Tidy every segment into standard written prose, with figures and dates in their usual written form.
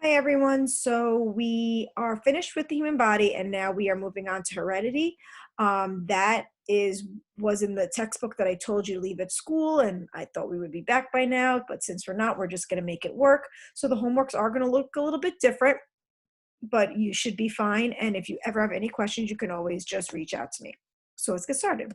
Hi everyone. So we are finished with the human body and now we are moving on to heredity. That is was in the textbook that I told you to leave at school, and I thought we would be back by now, but since we're not, we're just going to make it work. So the homeworks are going to look a little bit different, but you should be fine. And if you ever have any questions, you can always just reach out to me. So let's get started.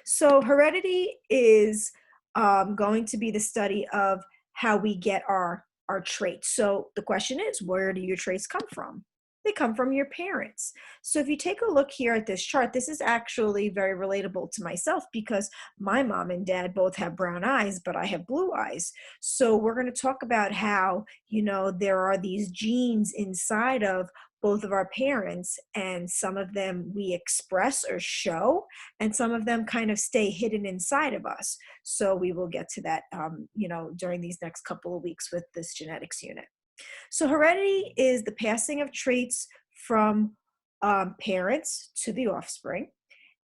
So heredity is going to be the study of how we get our traits. So the question is, where do your traits come from? They come from your parents. So if you take a look here at this chart, this is actually very relatable to myself because my mom and dad both have brown eyes, but I have blue eyes. So we're going to talk about how, there are these genes inside of both of our parents, and some of them we express or show, and some of them kind of stay hidden inside of us. So we will get to that, during these next couple of weeks with this genetics unit. So heredity is the passing of traits from parents to the offspring.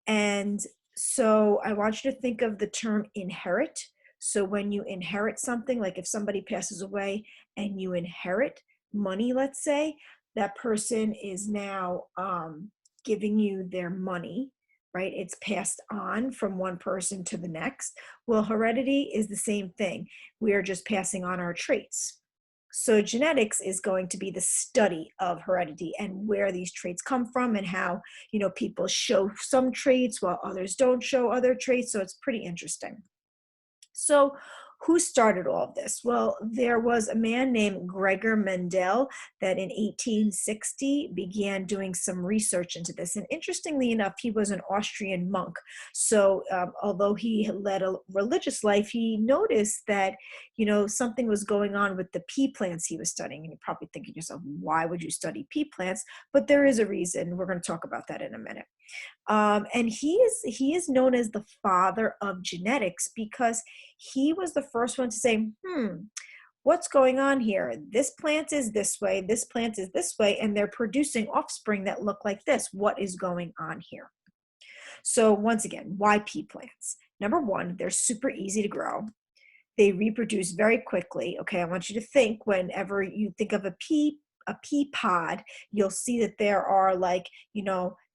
And so I want you to think of the term inherit. So when you inherit something, like if somebody passes away and you inherit money, let's say, that person is now giving you their money, right? It's passed on from one person to the next. Well, heredity is the same thing. We are just passing on our traits. So genetics is going to be the study of heredity and where these traits come from and how, people show some traits while others don't show other traits. So it's pretty interesting. So, who started all of this? Well, there was a man named Gregor Mendel that in 1860 began doing some research into this. And interestingly enough, he was an Austrian monk. So, although he led a religious life, he noticed that, something was going on with the pea plants he was studying. And you're probably thinking to yourself, why would you study pea plants? But there is a reason. We're going to talk about that in a minute. And he is known as the father of genetics because he was the first one to say, what's going on here? This plant is this way, this plant is this way, and they're producing offspring that look like this. What is going on here? So once again, why pea plants? Number one, they're super easy to grow. They reproduce very quickly. Okay, I want you to think whenever you think of a pea pod, you'll see that there are like,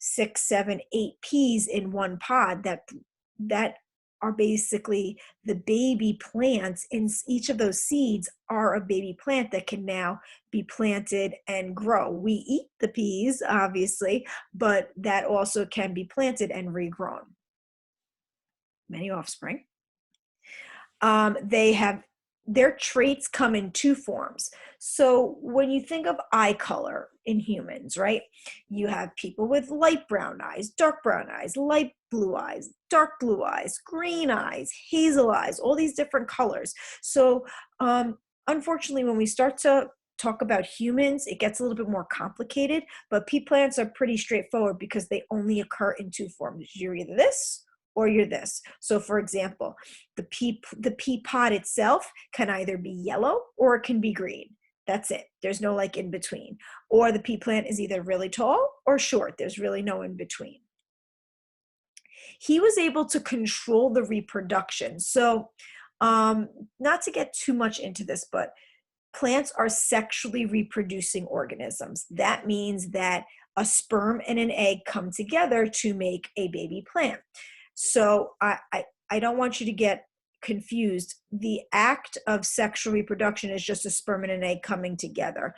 6, 7, 8 peas in one pod that are basically the baby plants. In each of those seeds are a baby plant that can now be planted and grow. We eat the peas, obviously, but that also can be planted and regrown. Many offspring. They have their traits come in two forms. So when you think of eye color in humans, right? You have people with light brown eyes, dark brown eyes, light blue eyes, dark blue eyes, green eyes, hazel eyes, all these different colors. So unfortunately, when we start to talk about humans, it gets a little bit more complicated, but pea plants are pretty straightforward because they only occur in two forms. You're either this or you're this. So for example, the pea pod itself can either be yellow or it can be green. That's it. There's no like in between. Or the pea plant is either really tall or short. There's really no in between. He was able to control the reproduction. So, um, not to get too much into this, but plants are sexually reproducing organisms. That means that a sperm and an egg come together to make a baby plant. So I don't want you to get confused. The act of sexual reproduction is just a sperm and an egg coming together.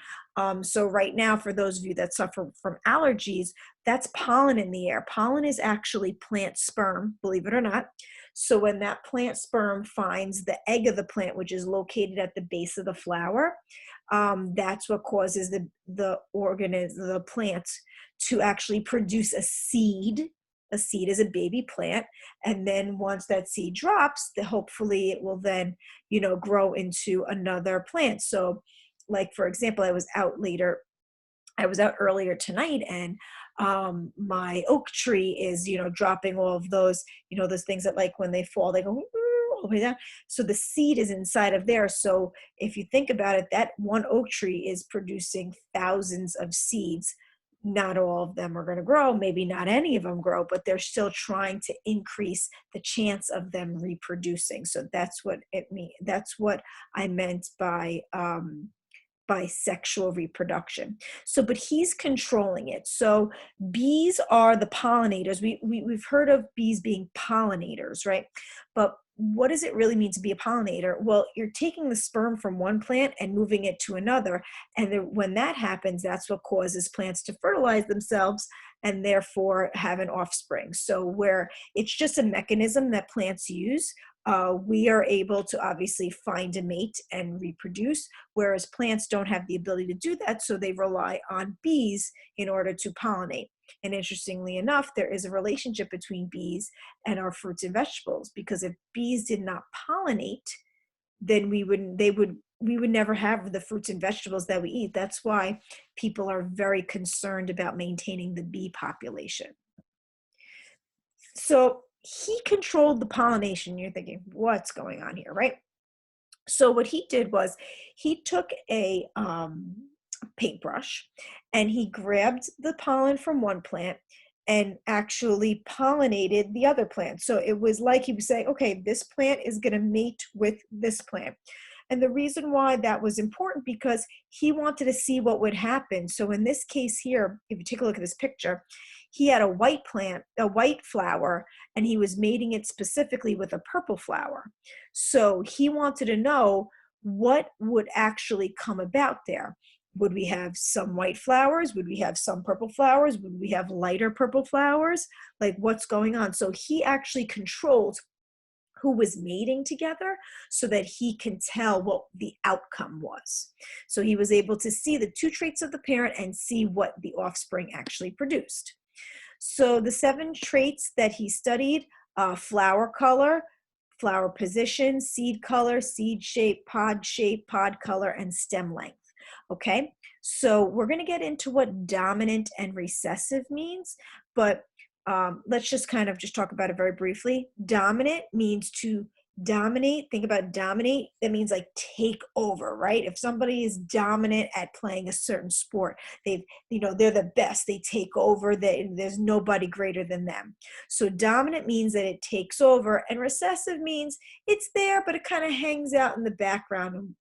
So right now, for those of you that suffer from allergies, that's pollen in the air. Pollen is actually plant sperm, believe it or not. So when that plant sperm finds the egg of the plant, which is located at the base of the flower, that's what causes the plant to actually produce a seed. A seed is a baby plant, and then once that seed drops, hopefully it will then, grow into another plant. So, like for example, I was out earlier tonight, and my oak tree is, dropping all of those, those things that like when they fall, they go all the way down. So the seed is inside of there. So if you think about it, that one oak tree is producing thousands of seeds. Not all of them are going to grow, maybe not any of them grow, but they're still trying to increase the chance of them reproducing. So that's what it means. That's what I meant by by sexual reproduction. So, but he's controlling it. So bees are the pollinators. We've heard of bees being pollinators, right? But what does it really mean to be a pollinator? Well, you're taking the sperm from one plant and moving it to another. And then when that happens, that's what causes plants to fertilize themselves and therefore have an offspring. So where it's just a mechanism that plants use, we are able to obviously find a mate and reproduce, whereas plants don't have the ability to do that, so they rely on bees in order to pollinate. And interestingly enough, there is a relationship between bees and our fruits and vegetables, because if bees did not pollinate, then we would never have the fruits and vegetables that we eat. That's why people are very concerned about maintaining the bee population. So he controlled the pollination. You're thinking, what's going on here, right? So what he did was he took a paintbrush and he grabbed the pollen from one plant and actually pollinated the other plant. So it was like he was saying, okay, this plant is going to mate with this plant. And the reason why that was important, because he wanted to see what would happen. So in this case here, if you take a look at this picture, he had a white plant, a white flower, and he was mating it specifically with a purple flower. So he wanted to know what would actually come about there. Would we have some white flowers? Would we have some purple flowers? Would we have lighter purple flowers? Like, what's going on? So he actually controlled who was mating together so that he can tell what the outcome was. So he was able to see the two traits of the parent and see what the offspring actually produced. So the 7 traits that he studied, flower color, flower position, seed color, seed shape, pod color, and stem length. Okay, so we're going to get into what dominant and recessive means, but let's just kind of just talk about it very briefly. Dominant means to dominate. Think about dominate. That means like take over, right? If somebody is dominant at playing a certain sport, they're the best. They take over. There's nobody greater than them. So dominant means that it takes over, and recessive means it's there, but it kind of hangs out in the background. And,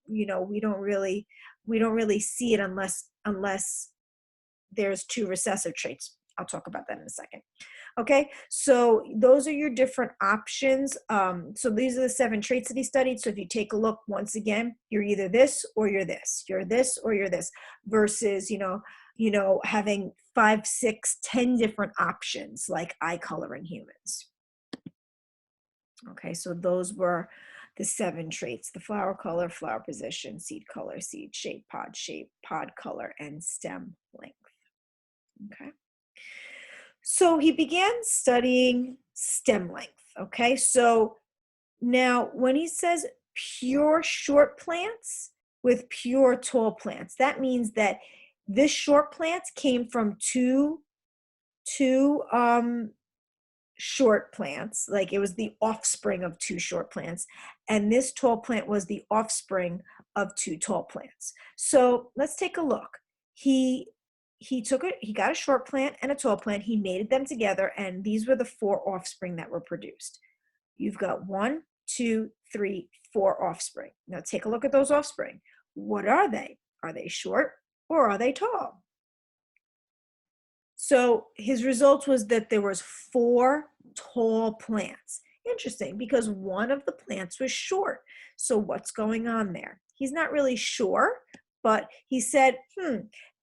we don't really see it unless there's 2 recessive traits. I'll talk about that in a second. Okay, so those are your different options. So these are the 7 traits that he studied. So if you take a look, once again, you're either this or you're this. You're this or you're this, versus having 5, 6, 10 different options like eye color in humans. Okay, so those were the 7 traits: the flower color, flower position, seed color, seed shape, pod color, and stem length. Okay. So he began studying stem length. Okay. So now when he says pure short plants with pure tall plants, that means that this short plant came from two short plants, like it was the offspring of 2 short plants, and this tall plant was the offspring of 2 tall plants. So let's take a look. He got a short plant and a tall plant, he mated them together, and these were the 4 offspring that were produced. You've got 1, 2, 3, 4 offspring. Now take a look at those offspring. What are they? Are they short or are they tall? So his results was that there was 4 tall plants. Interesting, because one of the plants was short. So what's going on there? He's not really sure, but he said,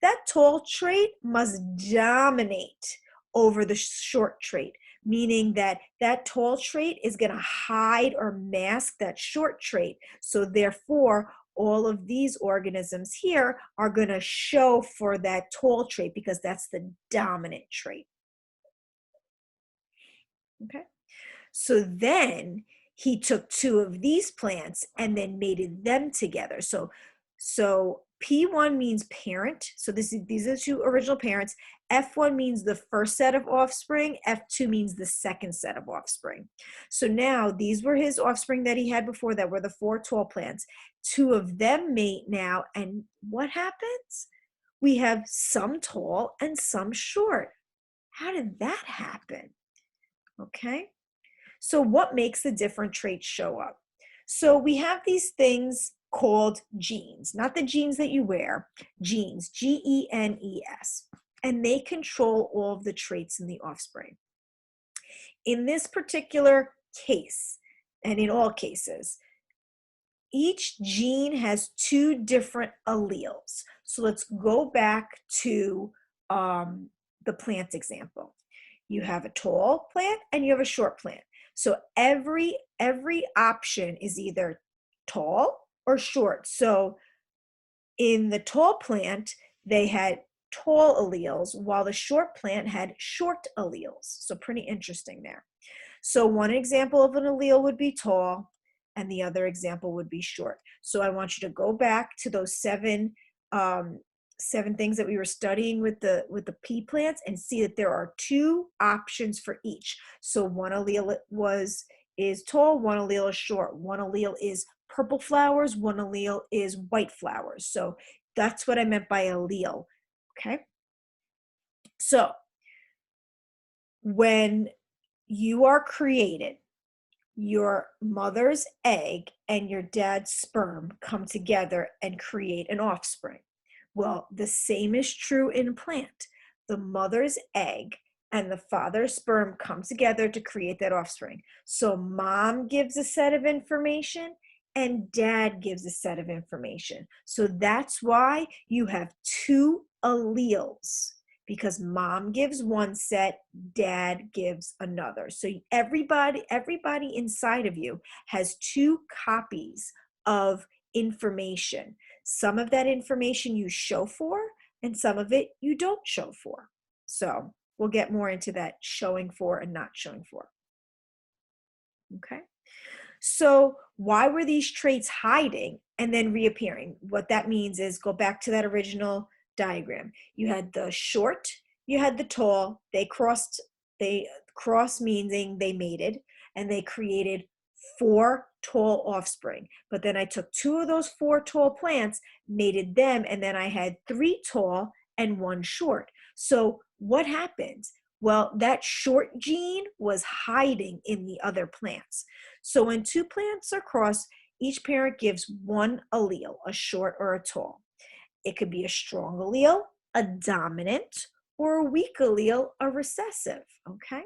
that tall trait must dominate over the short trait, meaning that that tall trait is going to hide or mask that short trait. So therefore, all of these organisms here are going to show for that tall trait because that's the dominant trait. Okay. So then he took 2 of these plants and then mated them together. So P1 means parent. So these are 2 original parents. F1 means the first set of offspring. F2 means the second set of offspring. So now these were his offspring that he had before, that were the 4 tall plants. 2 of them mate now, and what happens? We have some tall and some short. How did that happen? Okay. So what makes the different traits show up? So we have these things called genes, not the jeans that you wear, genes, Genes, and they control all of the traits in the offspring. In this particular case, and in all cases, each gene has two different alleles. So let's go back to the plant example. You have a tall plant and you have a short plant. So every option is either tall or short. So in the tall plant, they had tall alleles, while the short plant had short alleles. So pretty interesting there. So one example of an allele would be tall, and the other example would be short. So I want you to go back to those seven things that we were studying with the pea plants and see that there are two options for each. So one allele is tall, one allele is short, one allele is purple flowers, one allele is white flowers. So that's what I meant by allele. Okay. So when you are created, your mother's egg and your dad's sperm come together and create an offspring. Well, the same is true in a plant. The mother's egg and the father's sperm come together to create that offspring. So mom gives a set of information and dad gives a set of information. So that's why you have two alleles, because mom gives one set, dad gives another. So everybody inside of you has two copies of information. Some of that information you show for, and some of it you don't show for. So we'll get more into that showing for and not showing for. Okay. So why were these traits hiding and then reappearing? What that means is, go back to that original diagram. You had the short, you had the tall, they crossed meaning they mated, and they created 4 tall offspring. But then I took 2 of those 4 tall plants, mated them, and then I had 3 tall and 1 short. So what happens? Well, that short gene was hiding in the other plants. So when 2 plants are crossed, each parent gives 1 allele, a short or a tall. It could be a strong allele, a dominant, or a weak allele, a recessive, okay?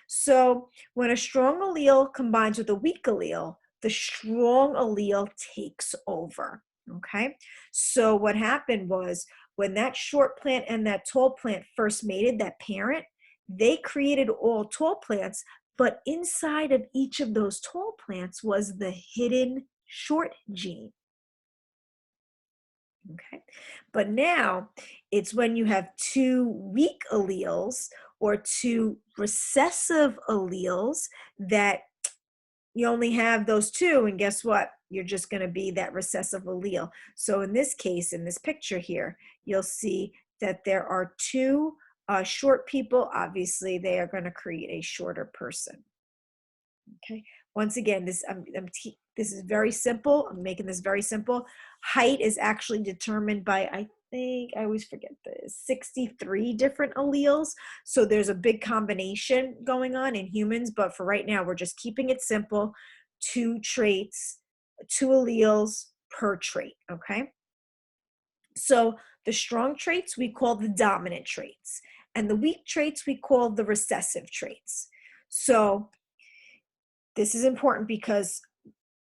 So when a strong allele combines with a weak allele, the strong allele takes over, okay? So what happened was, when that short plant and that tall plant first mated, that parent, they created all tall plants, but inside of each of those tall plants was the hidden short gene. Okay, but now it's when you have 2 weak alleles or 2 recessive alleles that you only have those 2, and guess what? You're just going to be that recessive allele. So in this case, in this picture here, you'll see that there are 2 short people. Obviously, they are going to create a shorter person. Okay. Once again, this is very simple. I'm making this very simple. Height is actually determined by, I think, I always forget this, 63 different alleles. So there's a big combination going on in humans, but for right now, we're just keeping it simple. 2 traits, 2 alleles per trait, okay? So the strong traits we call the dominant traits, and the weak traits we call the recessive traits. So this is important because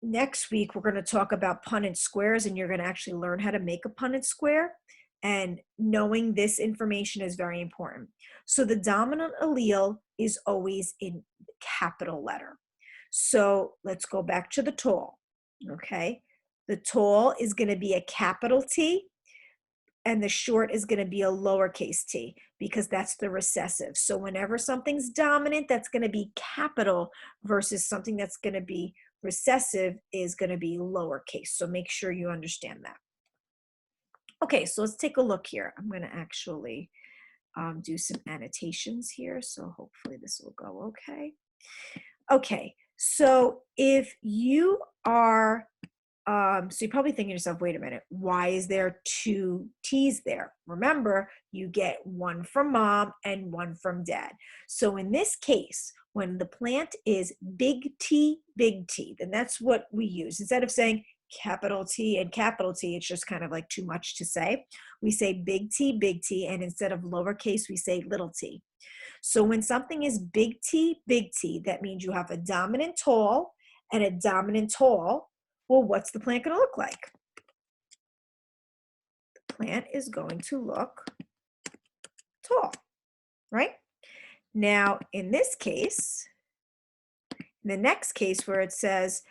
next week we're going to talk about Punnett squares, and you're going to actually learn how to make a Punnett square. And knowing this information is very important. So the dominant allele is always in capital letter. So let's go back to the tall. Okay. The tall is going to be a capital T, and the short is going to be a lowercase t, because that's the recessive. So whenever something's dominant, that's going to be capital, versus something that's going to be recessive is going to be lowercase. So make sure you understand that. Okay, so let's take a look here. I'm going to actually do some annotations here, so hopefully this will go okay. Okay, so if you are so you're probably thinking to yourself, wait a minute, why is there 2 T's there? Remember, you get 1 from mom and 1 from dad. So in this case, when the plant is big T, then that's what we use. Instead of saying capital T and capital T, it's just kind of like too much to say. We say big T, and instead of lowercase, we say little t. So when something is big T, that means you have a dominant tall and a dominant tall. Well, what's the plant going to look like? The plant is going to look tall, right? Now, in this case, in the next case where it says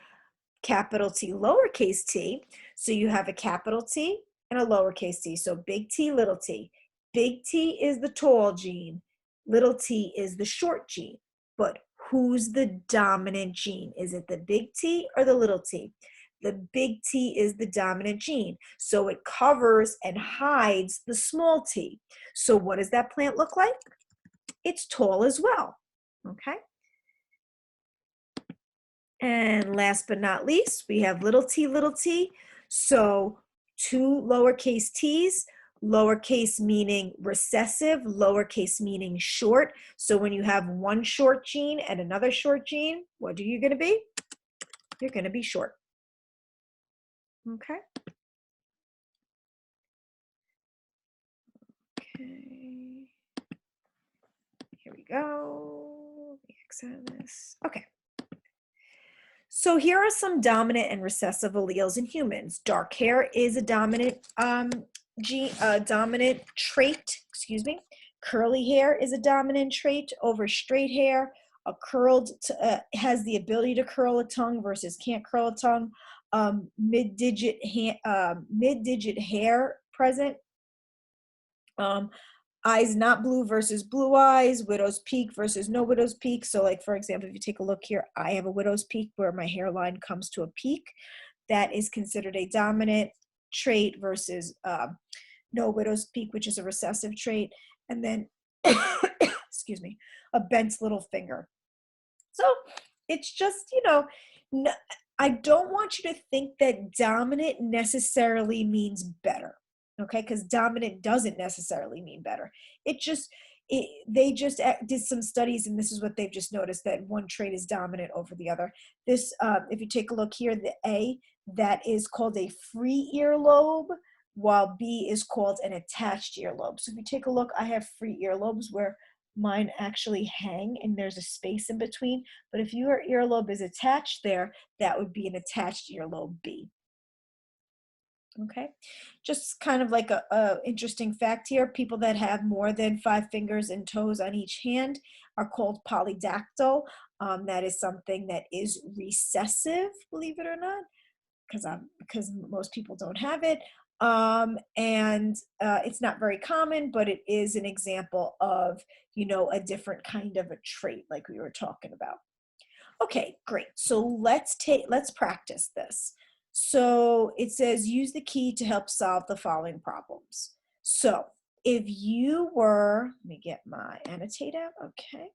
capital T, lowercase t, so you have a capital T and a lowercase t. So big T, little t. Big T is the tall gene. Little t is the short gene. But who's the dominant gene? Is it the big T or the little t? The big T is the dominant gene. So it covers and hides the small t. So what does that plant look like? It's tall as well. Okay. And last but not least, we have little t, little t. So two lowercase t's, lowercase meaning recessive, lowercase meaning short. So when you have one short gene and another short gene, what are you going to be? You're going to be short. Okay. Okay. Here we go. The X out of this. Okay. So here are some dominant and recessive alleles in humans. Dark hair is a dominant dominant trait, excuse me. Curly hair is a dominant trait over straight hair. A curled has the ability to curl a tongue versus can't curl a tongue. Mid-digit hair present. Eyes not blue versus blue eyes, widow's peak versus no widow's peak. So like, for example, if you take a look here, I have a widow's peak where my hairline comes to a peak. That is considered a dominant trait versus no widow's peak, which is a recessive trait. And then, excuse me, a bent little finger. So it's just, I don't want you to think that dominant necessarily means better. Okay, because dominant doesn't necessarily mean better. They just did some studies, and this is what they've just noticed, that one trait is dominant over the other. This, if you take a look here, the A, that is called a free earlobe, while B is called an attached earlobe. So if you take a look, I have free earlobes where mine actually hang and there's a space in between. But if your earlobe is attached there, that would be an attached earlobe B. Okay, just kind of like a interesting fact here. People that have more than 5 fingers and toes on each hand are called polydactyl. That is something that is recessive, believe it or not, because most people don't have it. It's not very common, but it is an example of, a different kind of a trait like we were talking about. Okay, great. So let's practice this. So it says use the key to help solve the following problems. So if you were, let me get my annotate out, okay.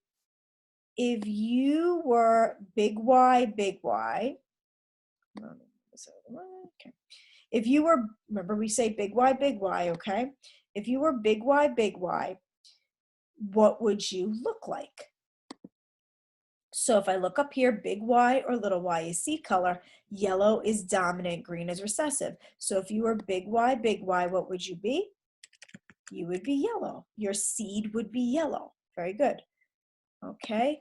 If you were big Y, okay. If you were, remember we say big Y, okay. If you were big Y, what would you look like? So if I look up here, big Y or little y is seed color, yellow is dominant, green is recessive. So if you were big Y, what would you be? You would be yellow. Your seed would be yellow. Very good. Okay.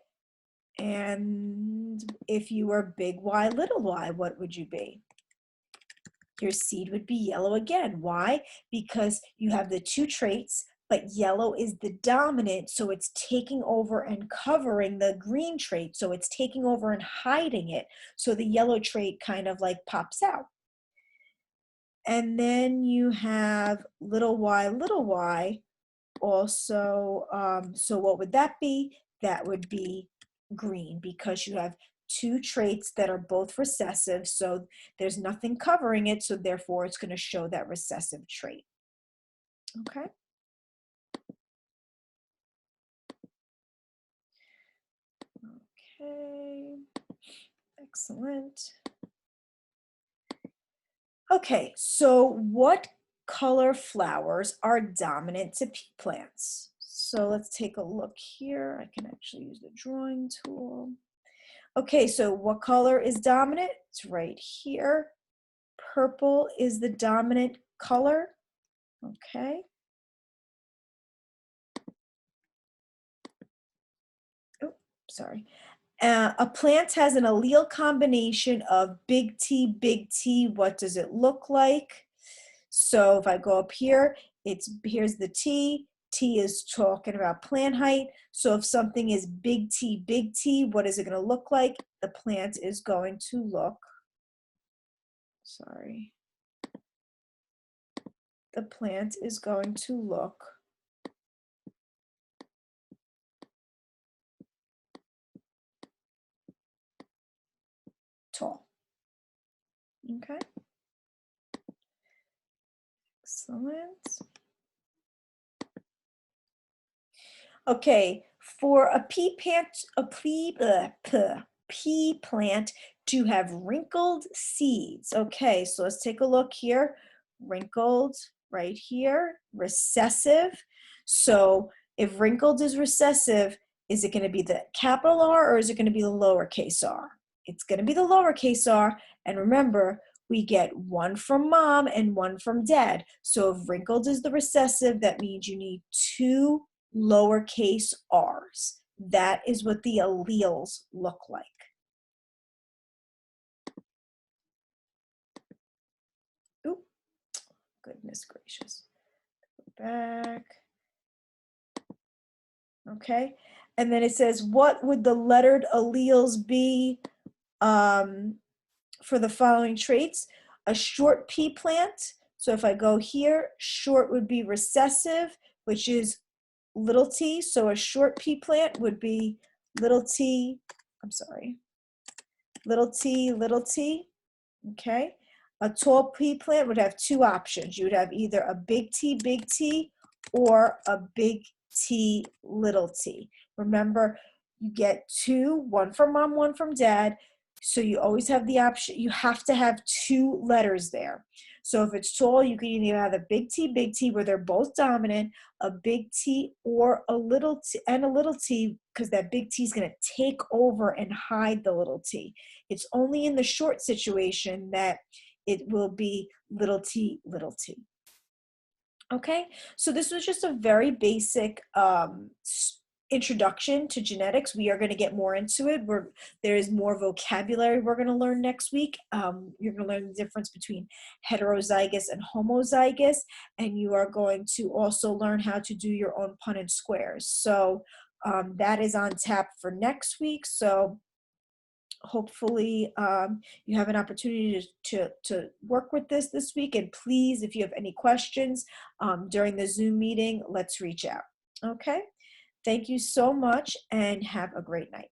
And if you were big Y, little y, what would you be? Your seed would be yellow again. Why? Because you have the two traits, but yellow is the dominant, so it's taking over and covering the green trait, so it's taking over and hiding it, so the yellow trait kind of like pops out. And then you have little y also, so what would that be? That would be green, because you have two traits that are both recessive, so there's nothing covering it, so therefore it's going to show that recessive trait. Okay. Okay, excellent. Okay, so what color flowers are dominant to pea plants? So let's take a look here. I can actually use the drawing tool. Okay, so what color is dominant? It's right here. purple is the dominant color. Okay. Oh, sorry. A plant has an allele combination of big T, big T. What does it look like? So if I go up here, here's the T. T is talking about plant height. So if something is big T, what is it going to look like? The plant is going to look, sorry. The plant is going to look tall. Okay. Excellent. Okay, for a pea plant to have wrinkled seeds. Okay, so let's take a look here. Wrinkled right here, recessive. So if wrinkled is recessive, is it going to be the capital R or is it going to be the lowercase r? It's going to be the lowercase r. And remember, we get one from mom and one from dad. So if wrinkled is the recessive, that means you need two lowercase r's. That is what the alleles look like. Oop, goodness gracious. Go back. Okay, and then it says, what would the lettered alleles be for the following traits? A short pea plant. So if I go here, short would be recessive, which is little t. So a short pea plant would be little t, I'm sorry, little t, okay? A tall pea plant would have two options. You would have either a big T, or a big T, little t. Remember, you get two, one from mom, one from dad. So you always have the option, you have to have two letters there. So if it's tall, you can either have a big T, where they're both dominant, a big T or a little t, and a little t, because that big T is going to take over and hide the little t. It's only in the short situation that it will be little t, little t. Okay, so this was just a very basic introduction to genetics. We are going to get more into it. There is more vocabulary we're going to learn next week. You're going to learn the difference between heterozygous and homozygous, and you are going to also learn how to do your own Punnett squares. So that is on tap for next week. So hopefully you have an opportunity to work with this week. And please, if you have any questions during the Zoom meeting, let's reach out. Okay. Thank you so much and have a great night.